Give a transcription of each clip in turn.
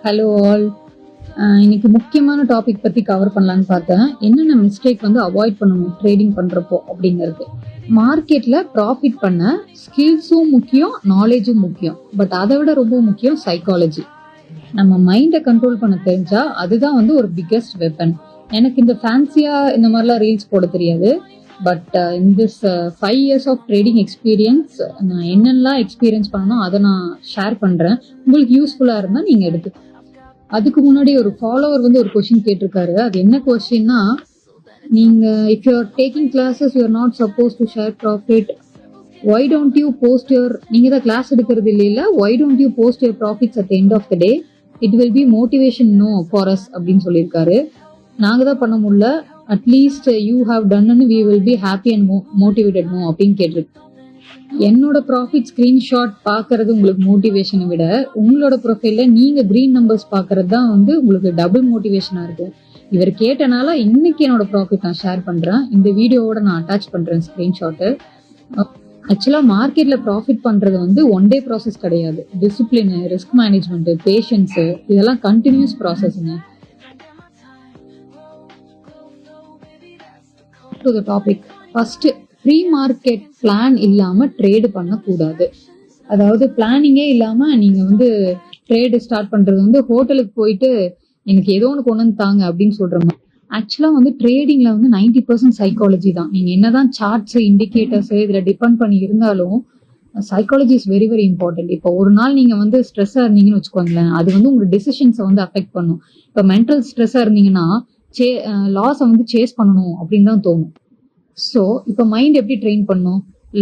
Hello all. இன்னைக்கு முக்கியமான topic பத்தி கவர் பண்ணலான்னு பார்த்தேன். என்னென்ன மிஸ்டேக் வந்து அவாய்ட் பண்ணணும் ட்ரேடிங் பண்றப்போ அப்படிங்கிறது. மார்க்கெட்ல ப்ராஃபிட் பண்ண ஸ்கில்ஸும் முக்கியம், நாலேஜும் முக்கியம். பட் அதை விட ரொம்ப முக்கியம் சைக்காலஜி. நம்ம மைண்டை கண்ட்ரோல் பண்ண தெரிஞ்சா அதுதான் வந்து ஒரு பிக்கெஸ்ட் வெப்பன். எனக்கு இந்த ஃபேன்சியா இந்த மாதிரிலாம் ரீல்ஸ் போட தெரியாது. But in this 5 years of trading experience நான் என்னென்னலாம் எக்ஸ்பீரியன்ஸ் பண்ணணும் அதை நான் ஷேர் பண்றேன். உங்களுக்கு யூஸ்ஃபுல்லா இருந்தா நீங்க எடுத்து. அதுக்கு முன்னாடி ஒரு ஃபாலோவர் வந்து ஒரு கொஸ்டின் கேட்டிருக்காரு. அது என்ன கொஸ்டின்னா, நீங்க if you are taking classes you are not suppose to share profit, why don't you post your, நீங்க தான் கிளாஸ் எடுக்கிறது இல்லைல்ல, why don't you post your profits at end of the day, it will be motivation no for us அப்படின்னு சொல்லியிருக்காரு. நாங்க தான் பண்ண முடியல, at least you have done we will be happy and motivated no அப்படின்னு கேட்டிருக்கு. என்னோட ப்ராஃபிட் ஸ்கிரீன்ஷாட் பாக்குறது உங்களுக்கு மோட்டிவேஷனை விட உங்களோட ப்ரொஃபைல்ல நீங்க கிரீன் நம்பர்ஸ் பாக்குறது தான் வந்து உங்களுக்கு டபுள் மோட்டிவேஷனா இருக்கும். இவர் கேட்டனால இன்னைக்கு என்னோட ப்ராஃபிட் நான் ஷேர் பண்றேன். இந்த வீடியோவோட நான் அட்டாச் பண்றேன் ஸ்கிரீன்ஷாட்டு. ஆக்சுவலா மார்க்கெட்ல ப்ராஃபிட் பண்றது வந்து ஒன் டே ப்ராசஸ் கிடையாது. டிசிப்ளின், ரிஸ்க் மேனேஜ்மெண்ட், பேஷன்ஸ், இதெல்லாம் கண்டினியூஸ் ப்ராசஸ்ங்க. To the topic. First, pre market plan இல்லாம ட்ரேடு பண்ணக்கூடாது. அதாவது பிளானிங்கே இல்லாம நீங்க வந்து ட்ரேடு ஸ்டார்ட் பண்றது வந்து ஹோட்டலுக்கு போயிட்டு எனக்கு ஏதோ ஒன்று கொண்டு வந்து தாங்க அப்படின்னு சொல்ற மாதிரி. ஆக்சுவலா வந்து ட்ரேடிங்ல வந்து 90% சைக்காலஜி தான். நீங்க என்னதான் சார்ட்ஸ், இண்டிகேட்டர்ஸ் இதுல டிபெண்ட் பண்ணி இருந்தாலும் psychology is very very important. இப்போ ஒரு நாள் நீங்க வந்து ஸ்ட்ரெஸ்ஸா இருந்தீங்கன்னு வச்சுக்கோங்களேன், அது வந்து உங்க டிசிஷன்ஸை வந்து அஃபெக்ட் பண்ணும். இப்போ மென்டல் ஸ்ட்ரெஸ்ஸா இருந்தீங்கன்னா லாஸை வந்து சேஸ் பண்ணணும் அப்படின்னு தான் தோணும். ஸோ இப்போ மைண்ட் எப்படி ட்ரெயின் பண்ணும்?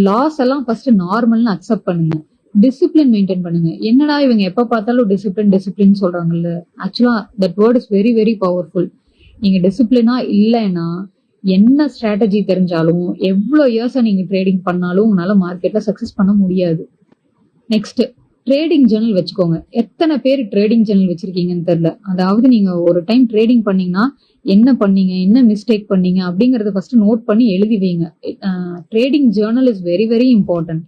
லாஸ் எல்லாம் ஃபர்ஸ்ட் நார்மல்னு அக்செப்ட் பண்ணுங்க. டிசிப்ளின் மெயின்டைன் பண்ணுங்க. என்னடா இவங்க எப்ப பார்த்தாலும் டிசிப்ளின் சொல்றாங்கல்ல, ஆக்சுவலா that word is very very powerful. நீங்க டிசிப்ளினா இல்லைன்னா என்ன ஸ்ட்ராட்டஜி தெரிஞ்சாலும் எவ்வளோ இயர்ஸா நீங்க ட்ரேடிங் பண்ணாலும் உங்களால மார்க்கெட்ல சக்சஸ் பண்ண முடியாது. நெக்ஸ்ட், ட்ரேடிங் ஜேர்னல் வச்சுக்கோங்க. எத்தனை பேர் ட்ரேடிங் ஜேர்னல் வச்சிருக்கீங்கன்னு தெரியல. அதாவது நீங்க ஒரு டைம் ட்ரேடிங் பண்ணீங்கன்னா என்ன பண்ணீங்க, என்ன மிஸ்டேக் பண்ணீங்க அப்படிங்கறத ஃபர்ஸ்ட் நோட் பண்ணி எழுதி வைங்க. Trading Journal is very very important.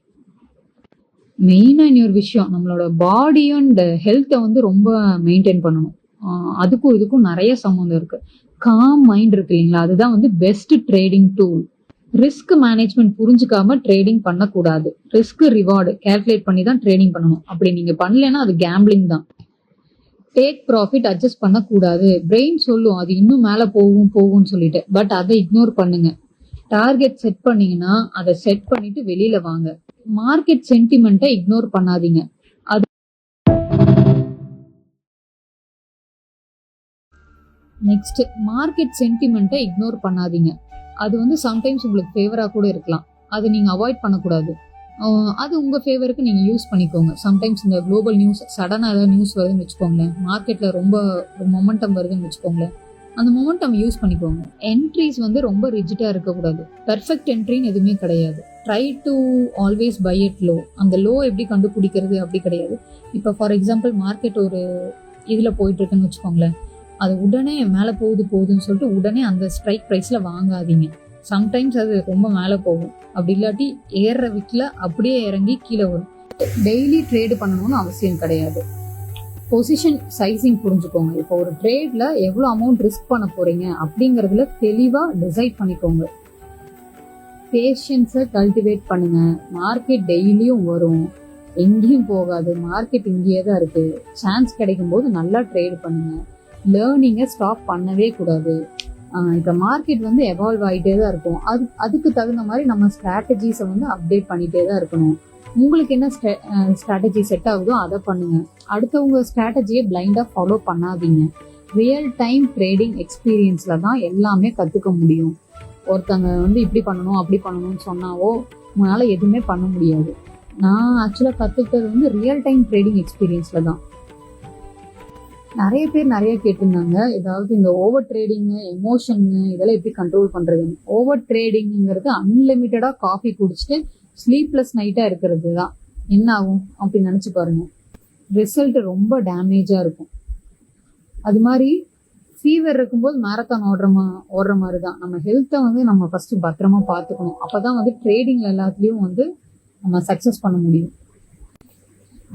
மெயினா இன்னொரு விஷயம், நம்மளோட பாடி அண்ட் ஹெல்த்தை வந்து ரொம்ப மெயின்டைன் பண்ணணும். அதுக்கும் இதுக்கும் நிறைய சம்மந்தம் இருக்கு. காம் மைண்ட் இருக்கு இல்லைங்களா, அதுதான் வந்து best trading tool. Risk management புரிஞ்சுக்காம ட்ரேடிங் பண்ணக்கூடாது. ரிஸ்க் ரிவார்டு கால்குலேட் பண்ணி தான் ட்ரேடிங் பண்ணணும். அப்படி நீங்க பண்ணலன்னா அது கேம்பிளிங் தான். டேக் ப்ராஃபிட் அட்ஜஸ்ட் பண்ணக்கூடாது. பிரெயின் சொல்லும் அது இன்னும் மேல போகும்னு சொல்லிட்டு, பட் அதை இக்னோர் பண்ணுங்க. டார்கெட் செட் பண்ணீங்கன்னா அதை செட் பண்ணிட்டு வெளியில வாங்க. மார்க்கெட் சென்டிமெண்ட்டை இக்னோர் பண்ணாதீங்க. அது நெக்ஸ்ட், மார்க்கெட் சென்டிமெண்ட்டை இக்னோர் பண்ணாதீங்க. அது வந்து சம்டைம்ஸ் உங்களுக்கு ஃபேவரா கூட இருக்கலாம். அது நீங்க அவாய்ட் பண்ணக்கூடாது. அது உங்க ஃபேவருக்கு நீங்க யூஸ் பண்ணிக்கோங்க. சம்டைம்ஸ் இந்த குளோபல் நியூஸ், சடனா ஏதாவது நியூஸ் வருதுன்னு வச்சுக்கோங்களேன், மார்க்கெட்ல ரொம்ப மொமெண்டம் வருதுன்னு வச்சுக்கோங்களேன், அந்த மொமெண்டம் யூஸ் பண்ணிக்கோங்க. என்ட்ரிஸ் வந்து ரொம்ப ரிஜிட்டா இருக்கக்கூடாது. பெர்ஃபெக்ட் என்ட்ரின்னு எதுவுமே கிடையாது. Try to always buy it low. அந்த லோ எப்படி கண்டுபிடிக்கிறது அப்படி கிடையாது. இப்போ ஃபார் எக்ஸாம்பிள் மார்க்கெட் ஒரு இதுல போயிட்டு இருக்குன்னு வச்சுக்கோங்களேன், அது உடனே மேலே போகுதுன்னு சொல்லிட்டு உடனே அந்த ஸ்ட்ரைக் ப்ரைஸ்ல வாங்காதீங்க. சம்டைம்ஸ் அது ரொம்ப மேலே போகும். அப்படி இல்லாட்டி ஏறுற விக்கில அப்படியே இறங்கி கீழே வரும். டெய்லி ட்ரேடு பண்ணணும்னு அவசியம் கிடையாது. பொசிஷன் சைசிங் புரிஞ்சுக்கோங்க. இப்போ ஒரு ட்ரேட்ல எவ்வளவு அமௌண்ட் ரிஸ்க் பண்ண போறீங்க அப்படிங்கறதுல தெளிவா டிசைட் பண்ணிக்கோங்க. பேஷன்ஸை கல்டிவேட் பண்ணுங்க. மார்க்கெட் டெய்லியும் வரும், எங்கேயும் போகாது. மார்க்கெட் இங்கேயே தான் இருக்கு. சான்ஸ் கிடைக்கும் போது நல்லா ட்ரேட் பண்ணுங்க. லேர்னிங்கை ஸ்டாப் பண்ணவே கூடாது. இப்போ மார்க்கெட் வந்து எவால்வ் ஆகிட்டே தான் இருக்கும். அதுக்கு தகுந்த மாதிரி நம்ம ஸ்ட்ராட்டஜிஸை வந்து அப்டேட் பண்ணிட்டே தான் இருக்கணும். உங்களுக்கு என்ன ஸ்ட்ராட்டஜி செட் ஆகுதோ அதை பண்ணுங்க. அடுத்தவங்க ஸ்ட்ராட்டஜியை பிளைண்டா ஃபாலோ பண்ணாதீங்க. ரியல் டைம் ட்ரேடிங் எக்ஸ்பீரியன்ஸ்ல தான் எல்லாமே கத்துக்க முடியும். ஒருத்தங்க வந்து இப்படி பண்ணணும் அப்படி பண்ணணும்னு சொன்னாவோ உங்களால எதுவுமே பண்ண முடியாது. நான் ஆக்சுவலா கத்துக்கிட்டது வந்து ரியல் டைம் ட்ரேடிங் எக்ஸ்பீரியன்ஸ்ல தான். நிறைய பேர் நிறைய கேட்டிருந்தாங்க, ஏதாவது இந்த ஓவர் ட்ரேடிங், எமோஷன் இதெல்லாம் எப்படி கண்ட்ரோல் பண்றதுன்னு. ஓவர் ட்ரேடிங்கிறது அன்லிமிட்டடா காஃபி குடிச்சிட்டு ஸ்லீப்லெஸ் நைட்டா இருக்கிறது தான். என்ன ஆகும் அப்படின்னு நினைச்சு பாருங்க. ரிசல்ட் ரொம்ப டேமேஜா இருக்கும். அது மாதிரி ஃபீவர் இருக்கும்போது மேரத்தான் ஓடுற மாதிரி தான். நம்ம ஹெல்த்தை வந்து நம்ம ஃபர்ஸ்ட் பத்திரமா பார்த்துக்கணும். அப்பதான் வந்து ட்ரேடிங்ல எல்லாத்துலயும் வந்து நம்ம சக்சஸ் பண்ண முடியும்.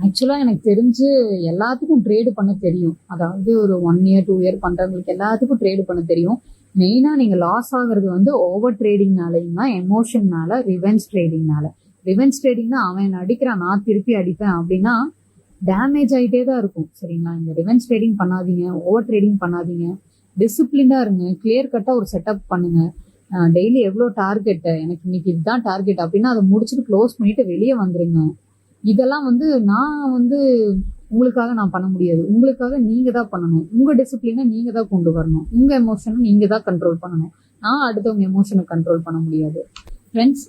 ஆக்சுவலாக எனக்கு தெரிஞ்சு எல்லாத்துக்கும் ட்ரேடு பண்ண தெரியும். அதாவது ஒரு 1 இயர் 2 இயர் பண்ணுறவங்களுக்கு எல்லாத்துக்கும் ட்ரேடு பண்ண தெரியும். மெயினாக நீங்கள் லாஸ் ஆகுறது வந்து ஓவர் ட்ரேடிங்னாலையும் தான், எமோஷன்னால, ரிவெஞ்ச் ட்ரேடிங்னால. ரிவெஞ்ச் ட்ரேடிங்னா அவன் அடிக்கிறான் நான் திருப்பி அடிப்பேன் அப்படின்னா டேமேஜ் ஆகிட்டே தான் இருக்கும். சரிங்களா? இந்த ரிவெஞ்ச் ட்ரேடிங் பண்ணாதீங்க, ஓவர் ட்ரேடிங் பண்ணாதீங்க. டிசிப்ளின்டாக இருங்க, கிளியர் கட்டாக ஒரு செட்டப் பண்ணுங்க. டெய்லி எவ்வளோ டார்கெட்டு, எனக்கு இன்னைக்கு இதுதான் டார்கெட் அப்படின்னா அதை முடிச்சுட்டு க்ளோஸ் பண்ணிட்டு வெளியே வந்துருங்க. இதெல்லாம் வந்து நான் வந்து உங்களுக்காக நான் பண்ண முடியாது. உங்களுக்காக நீங்க தான் பண்ணணும். உங்க டிசிப்ளினை நீங்க தான் கொண்டு வரணும். உங்க எமோஷனை நீங்க தான் கண்ட்ரோல் பண்ணணும். நான் அடுத்தவங்க எமோஷனை கண்ட்ரோல் பண்ண முடியாது. ஃப்ரெண்ட்ஸ்,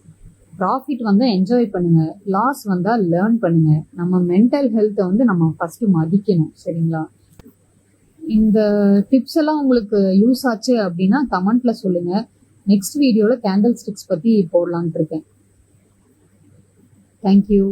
ப்ராஃபிட் வந்தா என்ஜாய் பண்ணுங்க, லாஸ் வந்தா லேர்ன் பண்ணுங்க. நம்ம மென்டல் ஹெல்த்தை வந்து நம்ம ஃபர்ஸ்ட் மதிக்கணும். சரிங்களா? இந்த டிப்ஸ் எல்லாம் உங்களுக்கு யூஸ் ஆச்சு அப்படின்னா கமெண்ட்ல சொல்லுங்க. நெக்ஸ்ட் வீடியோல கேண்டில் ஸ்டிக்ஸ் பத்தி போடலான்ட்டு இருக்கேன். தேங்க்யூ.